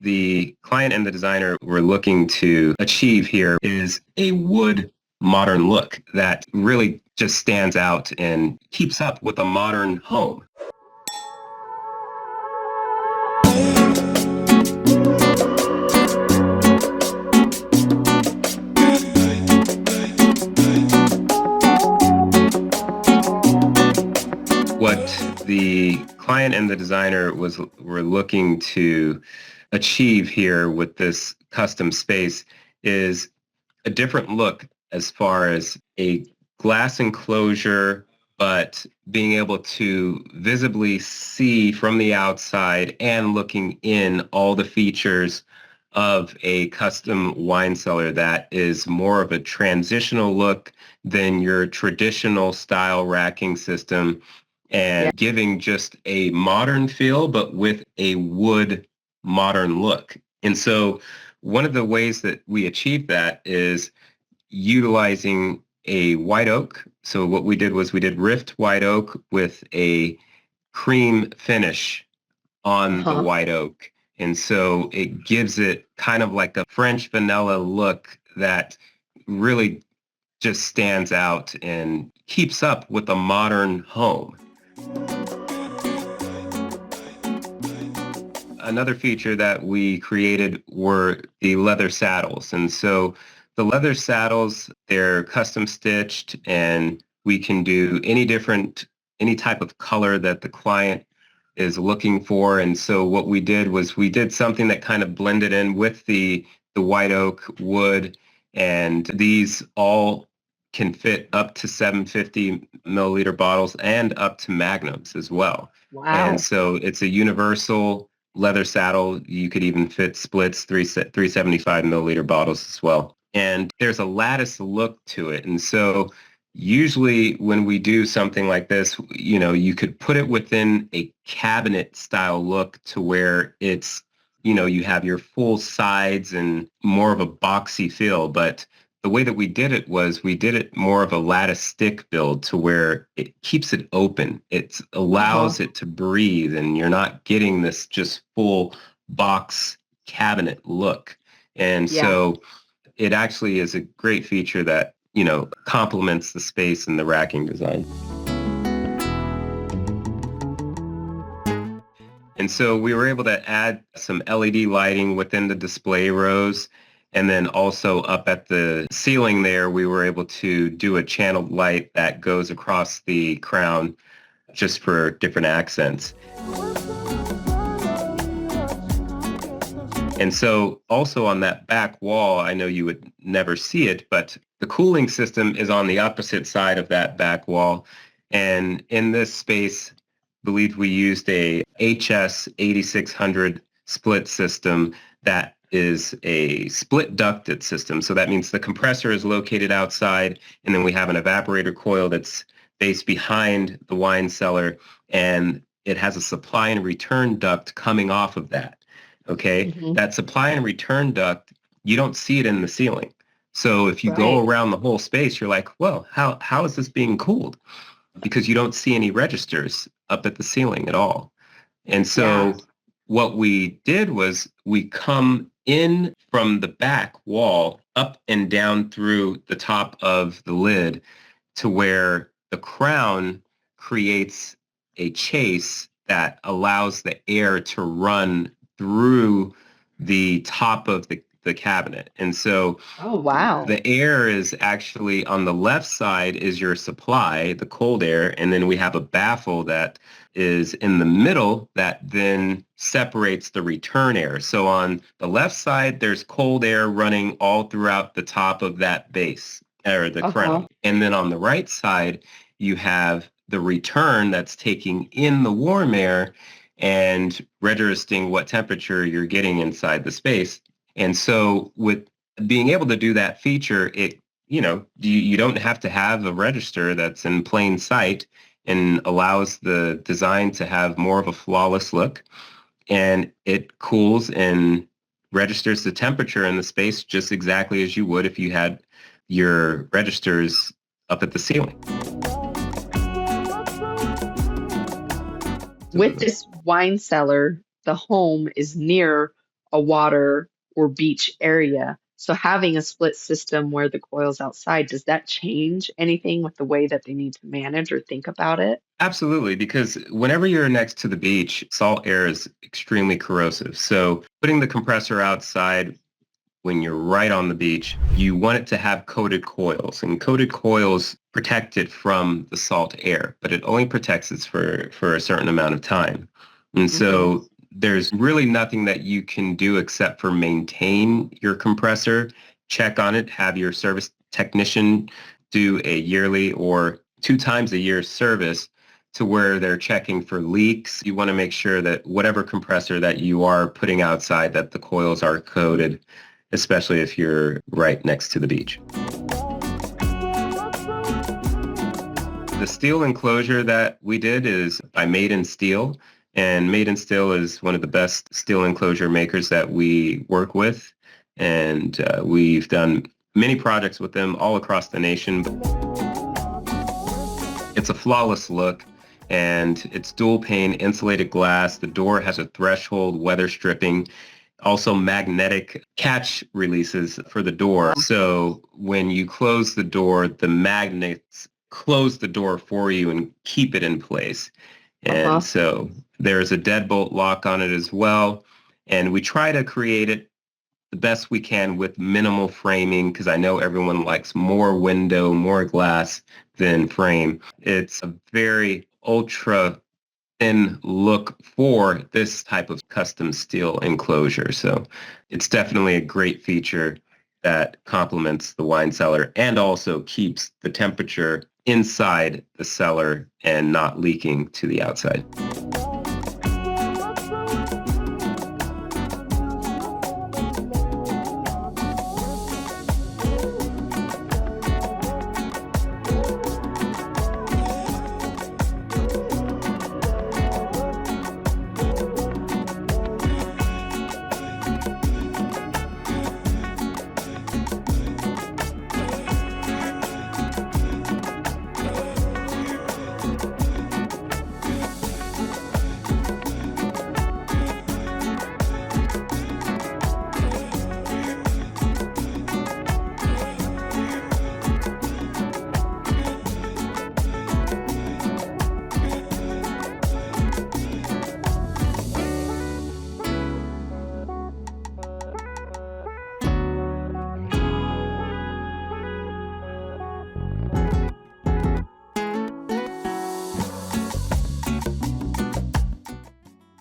the client and the designer were looking to achieve here is a wood modern look that really just stands out and keeps up with a modern home. What the client and the designer were looking to achieve here with this custom space is a different look as far as a glass enclosure, but being able to visibly see from the outside and looking in all the features of a custom wine cellar that is more of a transitional look than your traditional style racking system and giving just a modern feel, but with a wood modern look. And so one of the ways that we achieved that is utilizing a white oak. So what we did was we did rift white oak with a cream finish on the white oak. And so it gives it kind of like a French vanilla look that really just stands out and keeps up with a modern home. Another feature that we created were the leather saddles. And so the leather saddles, they're custom stitched, and we can do any type of color that the client is looking for. And so what we did was we did something that kind of blended in with the white oak wood, and these all can fit up to 750 milliliter bottles and up to magnums as well. Wow. And so it's a universal leather saddle. You could even fit splits, 375 milliliter bottles as well. And there's a lattice look to it. And so usually when we do something like this, you could put it within a cabinet style look to where it's, you have your full sides and more of a boxy feel. But the way that we did it was we did it more of a lattice stick build to where it keeps it open. It allows it to breathe, and you're not getting this just full box cabinet look. And so it actually is a great feature that, complements the space and the racking design. And so we were able to add some LED lighting within the display rows. And then also up at the ceiling there, we were able to do a channeled light that goes across the crown just for different accents. And so also on that back wall, I know you would never see it, but the cooling system is on the opposite side of that back wall. And in this space, I believe we used a HS 8600 split system that is a split ducted system. So that means the compressor is located outside, and then we have an evaporator coil that's based behind the wine cellar, and it has a supply and return duct coming off of that. Okay, that supply and return duct, you don't see it in the ceiling. So if you go around the whole space, you're like, well, how is this being cooled? Because you don't see any registers up at the ceiling at all. And so what we did was we come in from the back wall up and down through the top of the lid to where the crown creates a chase that allows the air to run through the top of the cabinet. And so the air is actually on the left side is your supply, the cold air, and then we have a baffle that is in the middle that then separates the return air. So on the left side, there's cold air running all throughout the top of that base, or the crown. And then on the right side, you have the return that's taking in the warm air and registering what temperature you're getting inside the space. And so with being able to do that feature, you don't have to have a register that's in plain sight, and allows the design to have more of a flawless look. And it cools and registers the temperature in the space just exactly as you would if you had your registers up at the ceiling. With this wine cellar, the home is near a water or beach area. So having a split system where the coil's outside, does that change anything with the way that they need to manage or think about it? Absolutely, because whenever you're next to the beach, salt air is extremely corrosive. So putting the compressor outside when you're right on the beach, you want it to have coated coils, and coated coils protect it from the salt air, but it only protects it for a certain amount of time. And Hmm. so there's really nothing that you can do except for maintain your compressor, check on it, have your service technician do a yearly or 2 times a year service to where they're checking for leaks. You want to make sure that whatever compressor that you are putting outside, that the coils are coated, especially if you're right next to the beach. The steel enclosure that we did is by Made in Steel, and Made in Steel is one of the best steel enclosure makers that we work with, and we've done many projects with them all across the nation. It's a flawless look, and it's dual pane insulated glass. The door has a threshold weather stripping, also magnetic catch releases for the door. So when you close the door, the magnets close the door for you and keep it in place. And Uh-huh. so there's a deadbolt lock on it as well. And we try to create it the best we can with minimal framing because I know everyone likes more window, more glass than frame. It's a very ultra thin look for this type of custom steel enclosure. So it's definitely a great feature that complements the wine cellar and also keeps the temperature inside the cellar and not leaking to the outside.